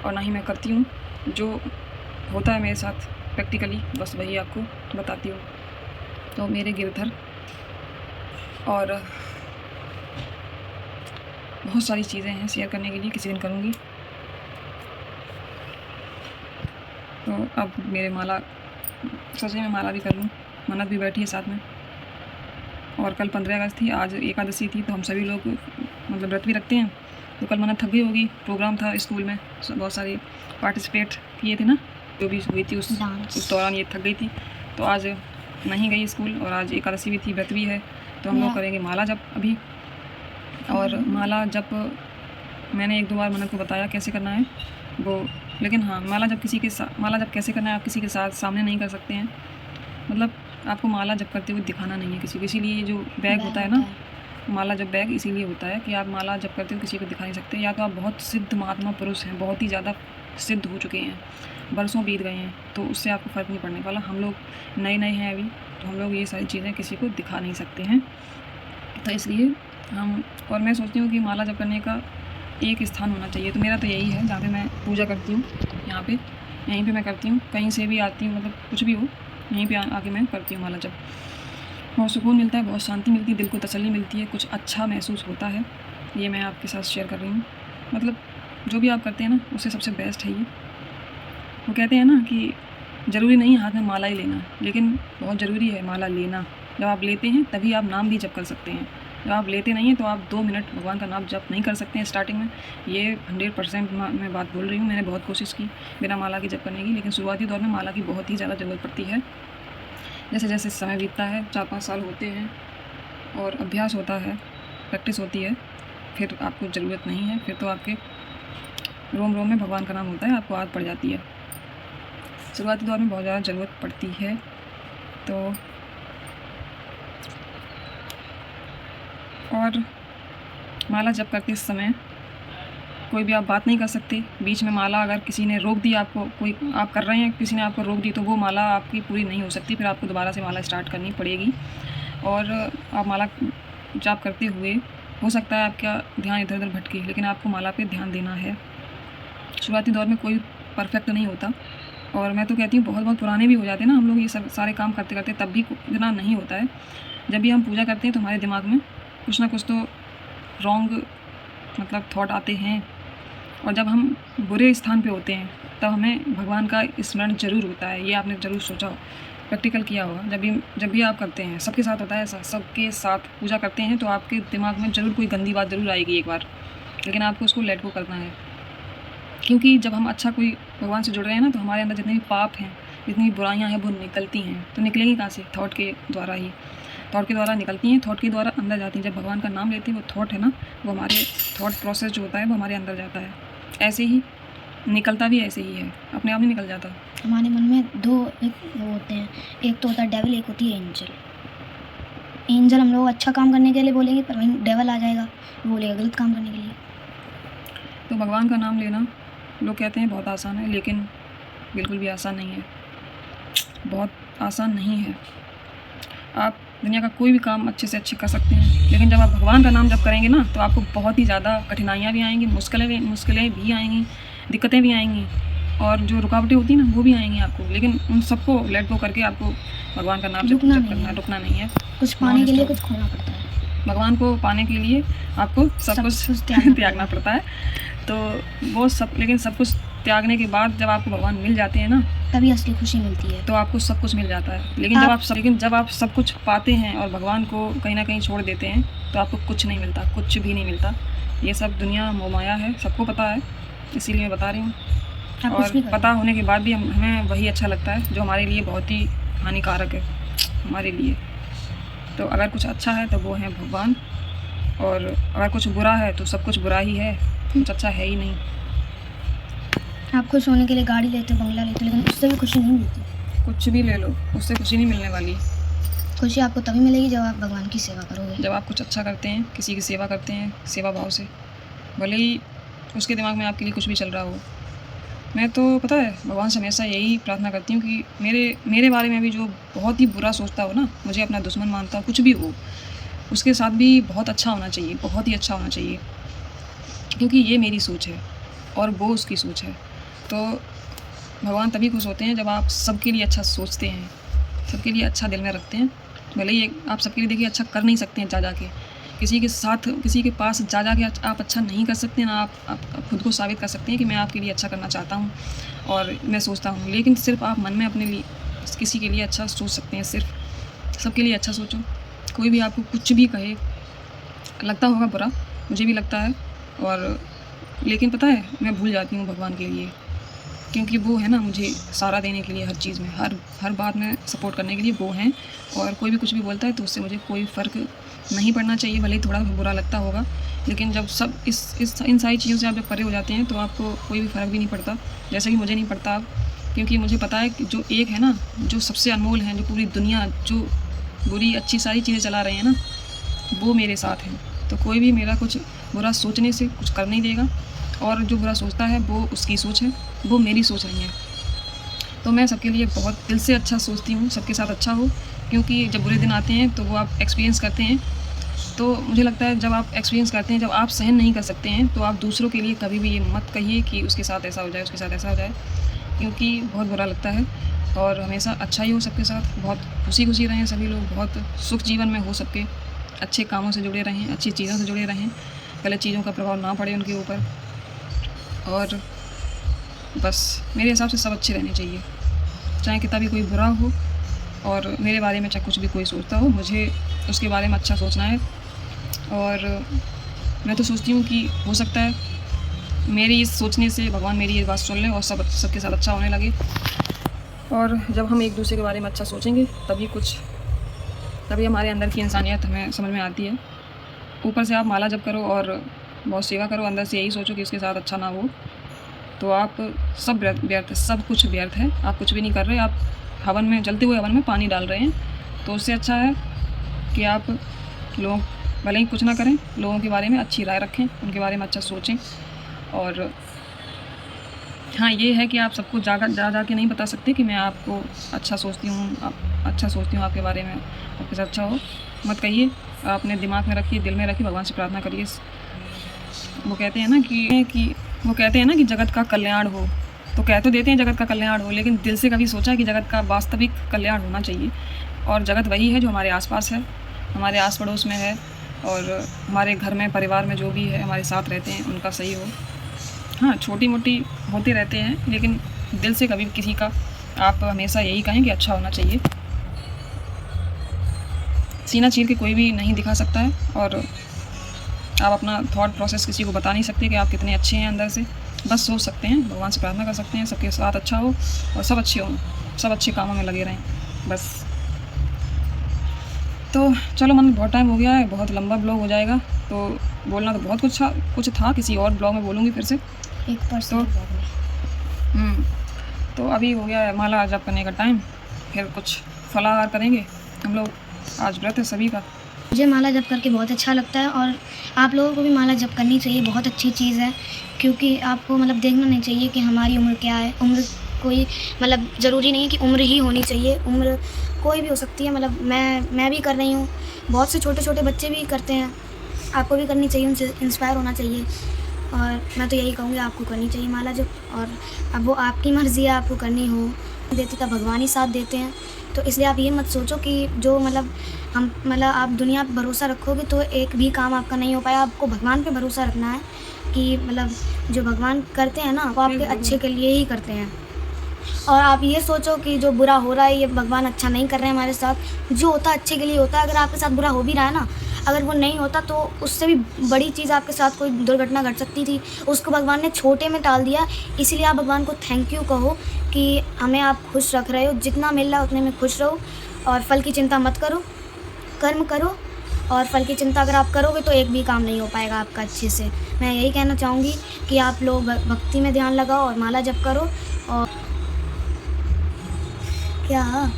और ना ही मैं करती हूँ, जो होता है मेरे साथ प्रैक्टिकली बस वही आपको बताती हूँ। तो मेरे गिरधर, और बहुत सारी चीज़ें हैं शेयर करने के लिए, किसी दिन करूँगी। तो अब मेरे माला, सोचे मैं माला भी कर लूँ, मन्नत भी बैठी है साथ में। और कल 15 अगस्त थी, आज एकादशी थी, तो हम सभी लोग मतलब व्रत भी रखते हैं। तो कल मन्नत थक गई होगी, प्रोग्राम था स्कूल में, बहुत सारी पार्टिसिपेट किए थे ना, जो भी हुई थी उस दौरान ये थक गई थी, तो आज नहीं गई स्कूल। और आज एकादशी भी थी, व्रत भी है, तो हम लोग करेंगे माला जप अभी। और माला जप मैंने 1-2 बार मन्नत को बताया कैसे करना है वो, लेकिन हाँ, माला जप कैसे करना है आप किसी के साथ सामने नहीं कर सकते हैं। मतलब आपको माला जप करते हुए दिखाना नहीं है किसी को, इसीलिए ये जो बैग होता है ना, माला जप बैग इसीलिए होता है कि आप माला जप करते हुए किसी को दिखा नहीं सकते। या तो आप बहुत सिद्ध महात्मा पुरुष हैं, बहुत ही ज़्यादा सिद्ध हो चुके हैं, बरसों बीत गए हैं, तो उससे आपको फ़र्क नहीं पड़ने वाला। हम लोग नए हैं अभी, तो हम लोग ये सारी चीज़ें किसी को दिखा नहीं सकते हैं। तो इसलिए और मैं सोचती हूँ कि माला जप करने का एक स्थान होना चाहिए, तो मेरा तो यही है जहाँ पे मैं पूजा करती हूँ, यहीं पे मैं करती हूँ। कहीं से भी आती हूँ, मतलब कुछ भी हो, यहीं पे आके मैं करती हूँ माला जप। बहुत सुकून मिलता है, बहुत शांति मिलती है, दिल को तसल्ली मिलती है, कुछ अच्छा महसूस होता है। ये मैं आपके साथ शेयर कर रही हूँ। मतलब जो भी आप करते हैं ना, उससे सबसे बेस्ट है ये। वो कहते हैं ना कि ज़रूरी नहीं हाथ में माला ही लेना, लेकिन बहुत ज़रूरी है माला लेना। जब आप लेते हैं तभी आप नाम भी जप कर सकते हैं। जब आप लेते नहीं हैं तो आप 2 मिनट भगवान का नाम जप नहीं कर सकते हैं स्टार्टिंग में। ये 100% मैं बात बोल रही हूँ। मैंने बहुत कोशिश की बिना माला के जप करने की, लेकिन शुरुआती दौर में माला की बहुत ही ज़्यादा ज़रूरत पड़ती है। जैसे जैसे समय बीतता है, 4-5 साल होते हैं और अभ्यास होता है, प्रैक्टिस होती है, फिर आपको ज़रूरत नहीं है, फिर तो आपके रोम रोम में भगवान का नाम होता है, आपको आदत पड़ जाती है। शुरुआती दौर में बहुत ज़्यादा ज़रूरत पड़ती है। तो और माला जप करते समय कोई भी आप बात नहीं कर सकते। बीच में माला अगर किसी ने रोक दी आपको, कोई आप कर रहे हैं, किसी ने आपको रोक दी, तो वो माला आपकी पूरी नहीं हो सकती, फिर आपको दोबारा से माला स्टार्ट करनी पड़ेगी। और आप माला जाप करते हुए हो सकता है आपका ध्यान इधर उधर भटके, लेकिन आपको माला पे ध्यान देना है। शुरुआती दौर में कोई परफेक्ट नहीं होता, और मैं तो कहती हूँ बहुत बहुत पुराने भी हो जाते हैं ना हम लोग ये सब सारे काम करते करते, तब भी इतना नहीं होता है। जब भी हम पूजा करते हैं तो हमारे दिमाग में कुछ ना कुछ तो रॉन्ग मतलब थॉट आते हैं, और जब हम बुरे स्थान पे होते हैं तब हमें भगवान का स्मरण जरूर होता है। ये आपने ज़रूर सोचा हो, प्रैक्टिकल किया होगा। जब भी आप करते हैं, सबके साथ होता है ऐसा, सबके साथ पूजा करते हैं तो आपके दिमाग में ज़रूर कोई गंदी बात ज़रूर आएगी एक बार, लेकिन आपको उसको लेट गो करना है। क्योंकि जब हम अच्छा कोई भगवान से जुड़ रहे हैं ना, तो हमारे अंदर जितने भी पाप हैं, जितनी भी बुराइयाँ हैं, वो निकलती हैं। तो निकलेंगी कहाँ से? थॉट के द्वारा ही, थॉट के द्वारा निकलती हैं, थॉट के द्वारा अंदर जाती हैं। जब भगवान का नाम लेते हैं, वो थॉट है ना, वो हमारे थॉट प्रोसेस जो होता है वो हमारे अंदर जाता है। ऐसे ही निकलता भी ऐसे ही है, अपने आप नहीं निकल जाता। हमारे मन में दो एक वो होते हैं, एक तो होता है डेविल, एक होती है एंजल। एंजल हम लोग अच्छा काम करने के लिए बोलेंगे, पर वहीं डेविल आ जाएगा, वो बोलेगा गलत काम करने के लिए। तो भगवान का नाम लेना लोग कहते हैं बहुत आसान है, लेकिन बिल्कुल भी आसान नहीं है, बहुत आसान नहीं है। आप दुनिया का कोई भी काम अच्छे से अच्छे कर सकते हैं, लेकिन जब आप भगवान का नाम जब करेंगे ना, तो आपको बहुत ही ज़्यादा कठिनाइयाँ भी आएंगी, मुश्किलें भी आएंगी, दिक्कतें भी आएंगी, और जो रुकावटें होती हैं ना, वो भी आएंगी आपको। लेकिन उन सबको लेट गो करके आपको भगवान का नाम जब करना है, रुकना नहीं है। कुछ पाने के लिए कुछ खोना पड़ता है। भगवान को पाने के लिए आपको सब कुछ त्यागना पड़ता है। तो वो सब, लेकिन सब कुछ त्यागने के बाद जब आपको भगवान मिल जाते हैं ना, तभी असली खुशी मिलती है। तो आपको सब कुछ मिल जाता है। लेकिन जब आप सब कुछ पाते हैं और भगवान को कहीं ना कहीं छोड़ देते हैं, तो आपको कुछ नहीं मिलता, कुछ भी नहीं मिलता। ये सब दुनिया मोहमाया है, सबको पता है, इसीलिए मैं बता रही हूँ। और पता होने के बाद भी हमें वही अच्छा लगता है जो हमारे लिए बहुत ही हानिकारक है हमारे लिए। तो अगर कुछ अच्छा है तो वो है भगवान, और अगर कुछ बुरा है तो सब कुछ बुरा ही है, कुछ अच्छा है ही नहीं। आप खुश होने के लिए गाड़ी लेते हो, बंगला लेते हो, लेकिन उससे भी खुशी नहीं मिलती। कुछ भी ले लो, उससे खुशी नहीं मिलने वाली। खुशी आपको तभी मिलेगी जब आप भगवान की सेवा करोगे। जब आप कुछ अच्छा करते हैं, किसी की सेवा करते हैं सेवा भाव से, भले ही उसके दिमाग में आपके लिए कुछ भी चल रहा हो। मैं तो पता है भगवान से हमेशा यही प्रार्थना करती हूँ कि मेरे बारे में भी जो बहुत ही बुरा सोचता हो ना, मुझे अपना दुश्मन मानता हो, कुछ भी हो, उसके साथ भी बहुत अच्छा होना चाहिए, बहुत ही अच्छा होना चाहिए। क्योंकि ये मेरी सोच है और वो उसकी सोच है। तो भगवान तभी खुश होते हैं जब आप सबके लिए अच्छा सोचते हैं, सबके लिए अच्छा दिल में रखते हैं। भले ही आप सबके लिए देखिए अच्छा कर नहीं सकते हैं जा के, किसी के साथ किसी के पास जा के आप अच्छा नहीं कर सकते ना, आप खुद को साबित कर सकते हैं कि मैं आपके लिए अच्छा करना चाहता हूँ और मैं सोचता हूँ। लेकिन सिर्फ आप मन में अपने लिए किसी के लिए अच्छा सोच सकते हैं, सिर्फ सबके लिए अच्छा सोचो। कोई भी आपको कुछ भी कहे, लगता होगा बुरा, मुझे भी लगता है, और लेकिन पता है मैं भूल जाती हूँ भगवान के लिए, क्योंकि वो है ना मुझे सहारा देने के लिए, हर चीज़ में, हर बात में सपोर्ट करने के लिए वो हैं। और कोई भी कुछ भी बोलता है तो उससे मुझे कोई फ़र्क नहीं पड़ना चाहिए, भले ही थोड़ा बुरा लगता होगा, लेकिन जब सब इन सारी चीज़ों से आप जब परे हो जाते हैं तो आपको कोई भी फ़र्क भी नहीं पड़ता, जैसे कि मुझे नहीं पड़ता अब। क्योंकि मुझे पता है कि जो एक है ना, जो सबसे अनमोल है, जो पूरी दुनिया, जो बुरी अच्छी सारी चीज़ें चला रहे हैं ना, वो मेरे साथ हैं। तो कोई भी मेरा कुछ बुरा सोचने से कुछ कर नहीं देगा, और जो बुरा सोचता है वो उसकी सोच है, वो मेरी सोच नहीं है। तो मैं सबके लिए बहुत दिल से अच्छा सोचती हूँ, सबके साथ अच्छा हो, क्योंकि जब बुरे दिन आते हैं तो वो आप एक्सपीरियंस करते हैं। तो मुझे लगता है जब आप एक्सपीरियंस करते हैं, जब आप सहन नहीं कर सकते हैं, तो आप दूसरों के लिए कभी भी ये मत कहिए कि उसके साथ ऐसा हो जाए, उसके साथ ऐसा हो जाए, क्योंकि बहुत बुरा लगता है। और हमेशा अच्छा ही हो सबके साथ, बहुत खुशी रहें सभी लोग, बहुत सुख जीवन में हो सबके, अच्छे कामों से जुड़े रहें, अच्छी चीज़ों से जुड़े रहें, गलत चीज़ों का प्रभाव ना पड़े उनके ऊपर। और बस मेरे हिसाब से सब अच्छे रहने चाहिए, चाहे कितना भी कोई बुरा हो, और मेरे बारे में चाहे कुछ भी कोई सोचता हो, मुझे उसके बारे में अच्छा सोचना है। और मैं तो सोचती हूँ कि हो सकता है मेरी इस सोचने से भगवान मेरी ये बात सुन ले और सबके साथ अच्छा होने लगे। और जब हम एक दूसरे के बारे में अच्छा सोचेंगे तभी हमारे अंदर की इंसानियत हमें समझ में आती है। ऊपर से आप माला जप करो और बहुत सेवा करो, अंदर से यही सोचो कि इसके साथ अच्छा ना हो, तो आप सब व्यर्थ, सब कुछ व्यर्थ है, आप कुछ भी नहीं कर रहे, आप हवन में, जलते हुए हवन में पानी डाल रहे हैं। तो उससे अच्छा है कि आप लोग भले ही कुछ ना करें, लोगों के बारे में अच्छी राय रखें, उनके बारे में अच्छा सोचें, और हाँ, ये है कि आप सबको जा के नहीं बता सकते कि मैं आपको अच्छा सोचती हूँ, अच्छा सोचती हूँ आपके बारे में, आपके साथ अच्छा हो। मत कहिए, अपने दिमाग में रखिए, दिल में रखिए, भगवान से प्रार्थना करिए। वो कहते हैं ना कि जगत का कल्याण हो, तो कह तो देते हैं जगत का कल्याण हो, लेकिन दिल से कभी सोचा कि जगत का वास्तविक कल्याण होना चाहिए। और जगत वही है जो हमारे आसपास है, हमारे आस पड़ोस में है, और हमारे घर में, परिवार में जो भी है हमारे साथ रहते हैं, उनका सही हो। हाँ, छोटी मोटी होते रहते हैं, लेकिन दिल से कभी किसी का आप हमेशा यही कहें कि अच्छा होना चाहिए। सीना चीर के कोई भी नहीं दिखा सकता है, और आप अपना थॉट प्रोसेस किसी को बता नहीं सकते कि आप कितने अच्छे हैं अंदर से। बस सोच सकते हैं, भगवान से प्रार्थना कर सकते हैं सबके साथ अच्छा हो और सब अच्छे हों, सब अच्छे कामों में लगे रहें बस। तो चलो मन, बहुत टाइम हो गया है, बहुत लंबा ब्लॉग हो जाएगा, तो बोलना तो बहुत कुछ था, किसी और ब्लॉग में बोलूँगी फिर से। 1% तो अभी हो गया है माला जप करने का टाइम, फिर कुछ फलाहार करेंगे हम लोग। आज व्रत है सभी का। मुझे माला जप करके बहुत अच्छा लगता है, और आप लोगों को भी माला जप करनी चाहिए, बहुत अच्छी चीज़ है। क्योंकि आपको मतलब देखना नहीं चाहिए कि हमारी उम्र क्या है। उम्र कोई मतलब ज़रूरी नहीं है कि उम्र ही होनी चाहिए, उम्र कोई भी हो सकती है। मतलब मैं भी कर रही हूँ, बहुत से छोटे छोटे बच्चे भी करते हैं। आपको भी करनी चाहिए, उनसे इंस्पायर होना चाहिए, और मैं तो यही कहूँगी आपको करनी चाहिए माला जप। और अब वो आपकी मर्ज़ी है, आपको करनी हो देती तो भगवान ही साथ देते हैं। तो इसलिए आप ये मत सोचो कि जो मतलब आप दुनिया पे भरोसा रखोगे तो एक भी काम आपका नहीं हो पाया। आपको भगवान पे भरोसा रखना है कि मतलब जो भगवान करते हैं ना, वो आपके अच्छे के लिए ही करते हैं। और आप ये सोचो कि जो बुरा हो रहा है ये भगवान अच्छा नहीं कर रहे हैं हमारे साथ। जो होता है अच्छे के लिए होता है। अगर आपके साथ बुरा हो भी रहा है ना, अगर वो नहीं होता तो उससे भी बड़ी चीज़ आपके साथ कोई दुर्घटना घट सकती थी, उसको भगवान ने छोटे में टाल दिया। इसीलिए आप भगवान को थैंक यू कहो कि हमें आप खुश रख रहे हो, जितना मिल रहा है उतने में खुश रहो, और फल की चिंता मत करो, कर्म करो। और फल की चिंता अगर आप करोगे तो एक भी काम नहीं हो पाएगा आपका अच्छे से। मैं यही कहना चाहूँगी कि आप लोग भक्ति में ध्यान लगाओ और माला जप करो। और क्या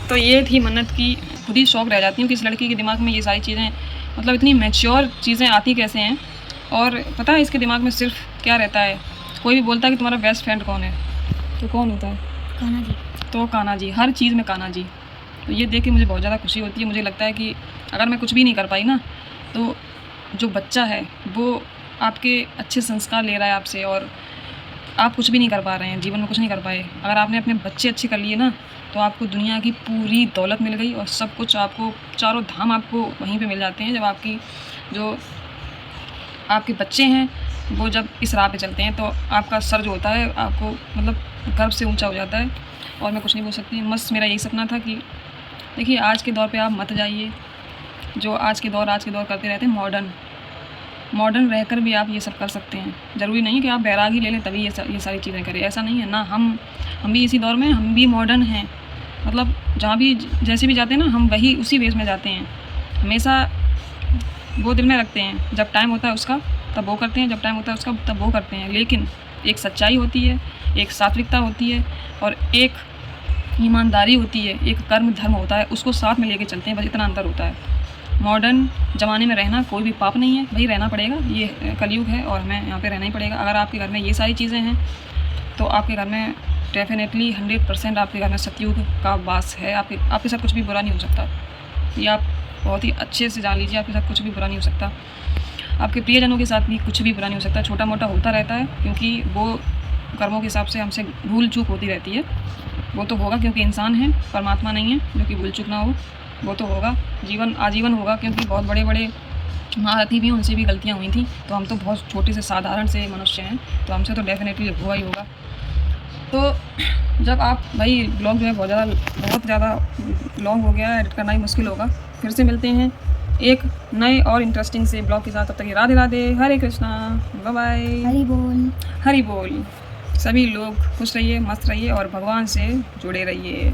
तो ये थी मन्नत की। खुद ही शौक रह जाती हूँ कि इस लड़की के दिमाग में ये सारी चीज़ें, मतलब इतनी मैच्योर चीज़ें आती कैसे हैं। और पता है इसके दिमाग में सिर्फ क्या रहता है, कोई भी बोलता है कि तुम्हारा बेस्ट फ्रेंड कौन है, तो कौन होता है? कान्हा जी। तो कान्हा जी, हर चीज़ में कान्हा जी। तो ये देख के मुझे बहुत ज़्यादा खुशी होती है। मुझे लगता है कि अगर मैं कुछ भी नहीं कर पाई ना, तो जो बच्चा है वो आपके अच्छे संस्कार ले रहा है आपसे, और आप कुछ भी नहीं कर पा रहे हैं, जीवन में कुछ नहीं कर पाए। अगर आपने अपने बच्चे अच्छे कर लिए ना, तो आपको दुनिया की पूरी दौलत मिल गई, और सब कुछ आपको, चारों धाम आपको वहीं पे मिल जाते हैं। जब जो आपके बच्चे हैं वो जब इस राह पे चलते हैं, तो आपका सर जो होता है आपको मतलब गर्व से ऊंचा हो जाता है। और मैं कुछ नहीं बोल सकती। बस मेरा यही सपना था कि देखिए, आज के दौर पे आप मत जाइए, जो आज के दौर करते रहते हैं। मॉडर्न रहकर भी आप ये सब कर सकते हैं। ज़रूरी नहीं कि आप बैरागी ले लें तभी ये सारी चीज़ें करें, ऐसा नहीं है ना। हम भी इसी दौर में, हम भी मॉडर्न हैं। मतलब जहाँ भी जैसे भी जाते हैं ना, हम वही उसी वेज में जाते हैं। हमेशा वो दिल में रखते हैं, जब टाइम होता है उसका तब वो करते हैं, जब टाइम होता है उसका तब वो करते हैं। लेकिन एक सच्चाई होती है, एक सात्विकता होती है, और एक ईमानदारी होती है, एक कर्म धर्म होता है, उसको साथ में लेके चलते हैं। बस इतना अंतर होता है। मॉडर्न ज़माने में रहना कोई भी पाप नहीं है, वही रहना पड़ेगा। ये कलयुग है और हमें यहाँ पे रहना ही पड़ेगा। अगर आपके घर में ये सारी चीज़ें हैं तो आपके घर में डेफिनेटली 100% आपके घर में सतयुग का वास है। आपके साथ कुछ भी बुरा नहीं हो सकता। ये आप बहुत ही अच्छे से जान लीजिए, आपके साथ कुछ भी बुरा नहीं हो सकता। आपके प्रियजनों के साथ भी कुछ भी बुरा नहीं हो सकता। छोटा मोटा होता रहता है, क्योंकि वो कर्मों के हिसाब से हमसे भूल चूक होती रहती है। वो तो होगा क्योंकि इंसान है, परमात्मा नहीं है जो कि भूल चूक ना हो। वो तो होगा, जीवन आजीवन होगा, क्योंकि बहुत बड़े बड़े महारथी भी, उनसे भी गलतियाँ हुई थी। तो हम तो बहुत छोटे से साधारण से मनुष्य हैं, तो हमसे तो डेफिनेटली हुआ ही होगा। तो जब आप भाई ब्लॉग जो है बहुत ज़्यादा लॉन्ग हो गया है, एडिट करना ही मुश्किल होगा। फिर से मिलते हैं एक नए और इंटरेस्टिंग से ब्लॉग के साथ। तब तक राधे राधे, हरे कृष्णा, बाय बाय, हरि बोल। हरि बोल। सभी लोग खुश रहिए, मस्त रहिए और भगवान से जुड़े रहिए।